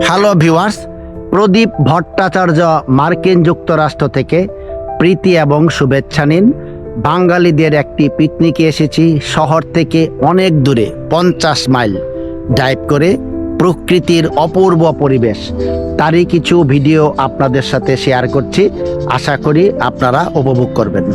Hello viewers, প্রদীপ ভট্টাচার্য মার্কিন যুক্তরাষ্ট্র থেকে প্রীতি এবং শুভেচ্ছা নিন। বাঙালিদের একটি পিকনিকে এসেছি। শহর থেকে অনেক দূরে 50 মাইল ড্রাইভ করে, প্রকৃতির অপূর্ব পরিবেশ, তারই কিছু ভিডিও আপনাদের সাথে শেয়ার করছি। আশা করি আপনারা উপভোগ করবেন।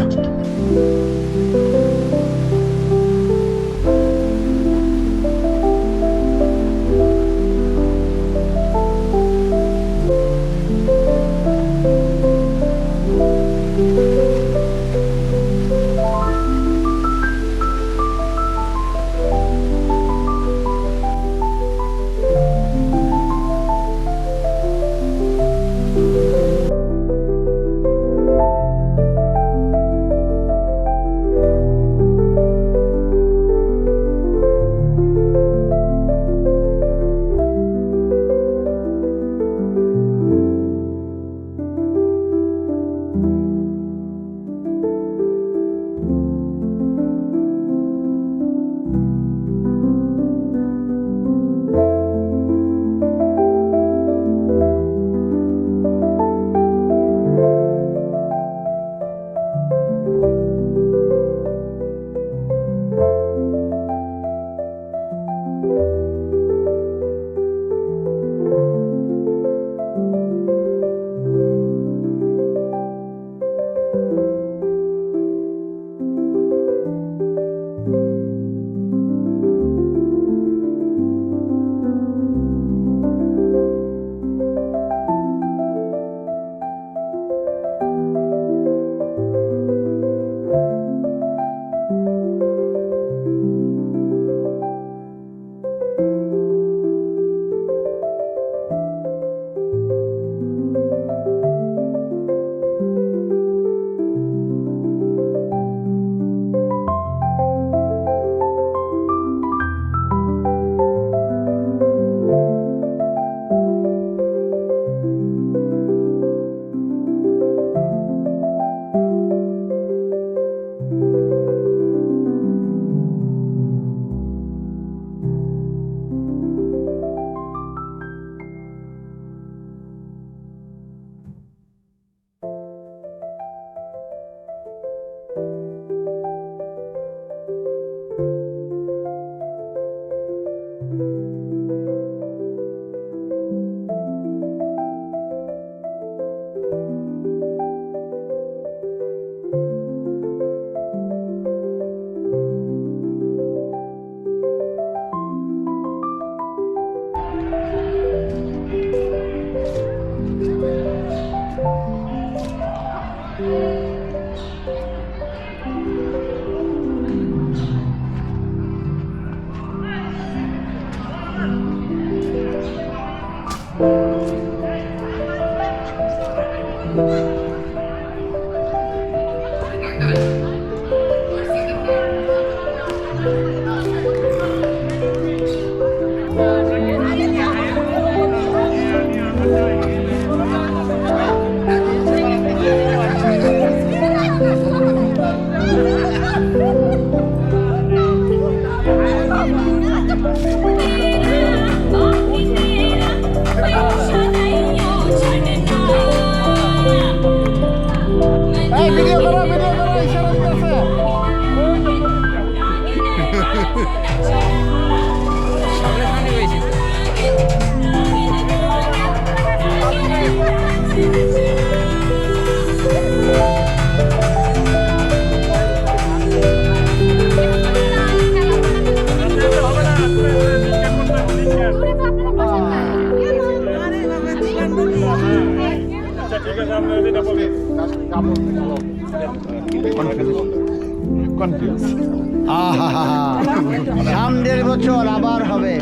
সামনের বছর আবার হবে।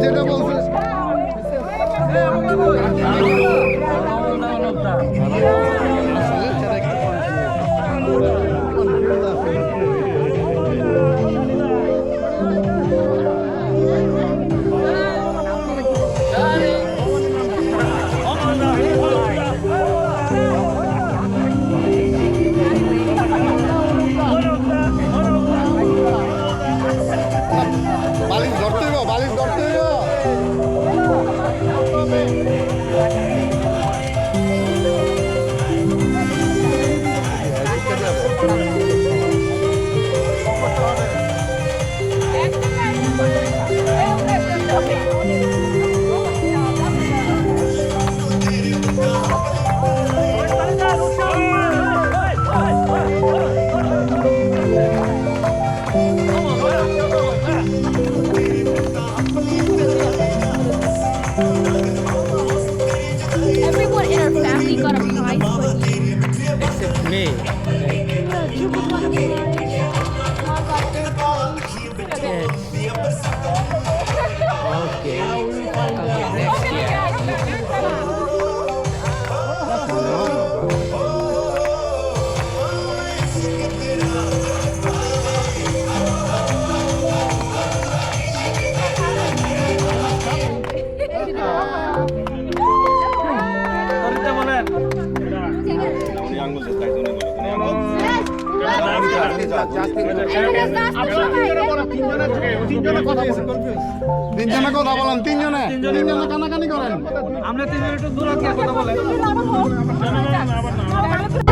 যেটা বলছে তিনজনে কথা বলেন, তিনজনে কানাকানি করেন।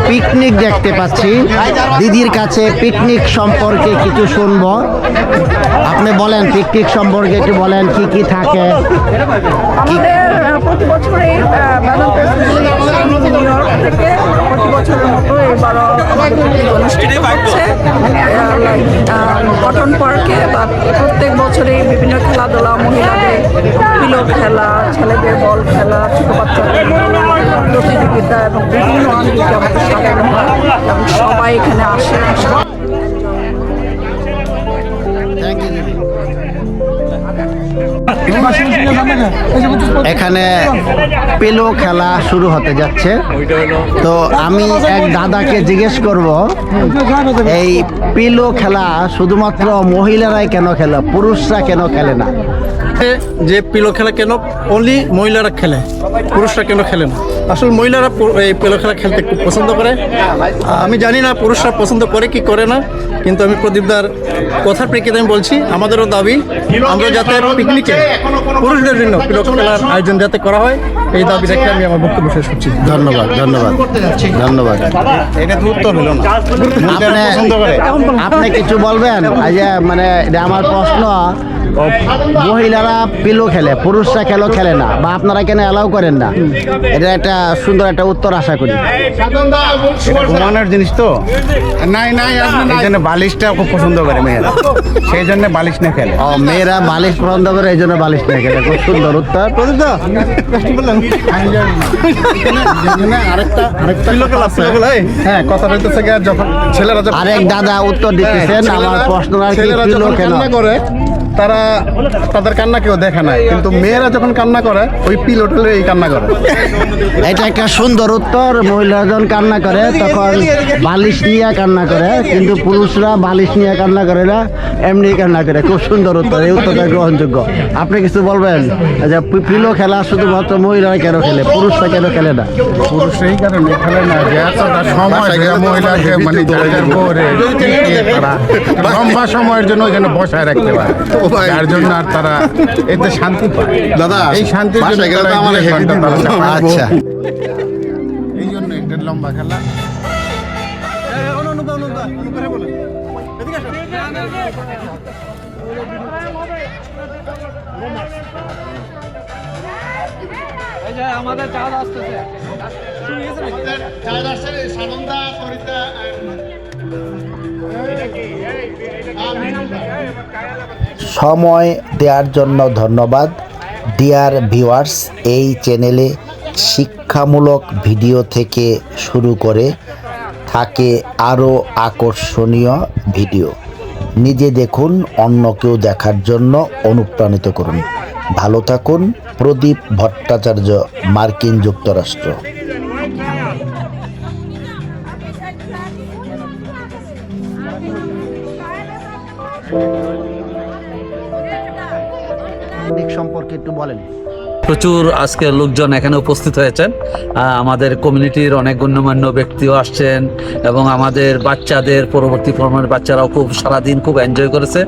পিকনিক দেখতে পাচ্ছি, দিদির কাছে পিকনিক সম্পর্কে কিছু শুনবো। আপনি বলেন পিকনিক সম্পর্কে একটু বলেন, কি কি থাকে। আমাদের প্রতি বছরই নিউ ইয়র্ক থেকে প্রতি বছরের মতো এবারও অনুষ্ঠিত হচ্ছে কটন পার্কে। বা প্রত্যেক বছরই বিভিন্ন খেলাধুলা, মহিলাদের পিলো খেলা, ছেলেদের বল খেলা, ছোট বাচ্চাদের প্রতিযোগিতা এবং বিভিন্ন আঙ্গিকে আমাদের সাজানো হয় এবং সবাই এখানে আসে। এখানে পেলো খেলা শুরু হতে যাচ্ছে, তো আমি এক দাদাকে জিজ্ঞেস করব, এই পেলো খেলা শুধুমাত্র মহিলারাই কেন খেলে, পুরুষরা কেন খেলে না? যে পিলো খেলা কেন অনলি মহিলারা খেলে, পুরুষরা কেন খেলে না? আসলে মহিলারা এই পিলো খেলা খেলতে খুব পছন্দ করে। আমি জানি না পুরুষরা পছন্দ করে কি করে না, কিন্তু আমি প্রদীপদার কথার প্রেক্ষিতে আমি বলছি, আমাদেরও দাবি আমরা যাতে পিকনিকে পুরুষদের জন্য পিলো খেলার আয়োজন যাতে করা হয়, এই দাবি রেখে আমি আমার বক্তব্য শেষ করছি। ধন্যবাদ, ধন্যবাদ, ধন্যবাদ। এটা তো উত্তর হলো না। আপনি কিছু বলবেন? মানে এটা আমার প্রশ্ন, মহিলারা পিলো খেলে, পুরুষরা কেন খেলে না, বা আপনারা কেন অ্যালাউ করেন না? এটা একটা সুন্দর একটা উত্তর আশা করি। ঘুমানোর জিনিস তো নাই নাই, এই জন্য বালিশটা খুব পছন্দ করে মেয়েরা, সেই জন্য বালিশ না খেলে। ও, মেয়েরা বালিশ পছন্দ করে, এই জন্য বালিশ নিয়ে খেলে। খুব সুন্দর উত্তর। হ্যাঁ, কথা বলতেছে যখন ছেলেরা আরেক দাদা উত্তর দিতেছেন আমার প্রশ্ন, ছেলেরা যখন কান্না করে তারা তাদের কান্না কেউ দেখে না, কিন্তু মেয়েরা যখন কান্না করে ওই পিলোটলে এই কান্না করে। এটা একটা সুন্দর উত্তর। মহিলারা যখন কান্না করে তখন বালিশ নিয়ে কান্না করে, কিন্তু পুরুষরা বালিশ নিয়ে কান্না করে না, এমনি কান্না করে। খুব সুন্দর উত্তর, এই উত্তরটা গ্রহণযোগ্য। আপনি কিছু বলবেন যে পিলো খেলা শুধুমাত্র মহিলারা কেন খেলে, পুরুষরা কেন খেলে না? পুরুষ এই কারণে খেলে না যে এতটা সময় মহিলাকে মানে লম্বা সময়ের জন্য ওইখানে বসায় রাখতে পারে, যার জন্য আর তারা এতে শান্তি পায়। দাদা, এই শান্তির জন্য আচ্ছা, এই জন্য একটা লম্বা খেলা। আমাদের চাঁদ আসতেছে। সময় দেওয়ার জন্য ধন্যবাদ। ডিয়ার ভিউয়ার্স, এই চ্যানেলে শিক্ষামূলক ভিডিও থেকে শুরু করে থাকে আরও আকর্ষণীয় ভিডিও। নিজে দেখুন, অন্যকেও দেখার জন্য অনুপ্রাণিত করুন। ভালো থাকুন। প্রদীপ ভট্টাচার্য, মার্কিন যুক্তরাষ্ট্র। সম্পর্কে একটু বলেন। প্রচুর আজকে লোকজন এখানে উপস্থিত হয়েছেন, আমাদের কমিউনিটির অনেক গণ্যমান্য ব্যক্তিও আসছেন এবং আমাদের বাচ্চাদের, পরবর্তী প্রজন্মের বাচ্চারাও খুব সারাদিন খুব এনজয় করেছে।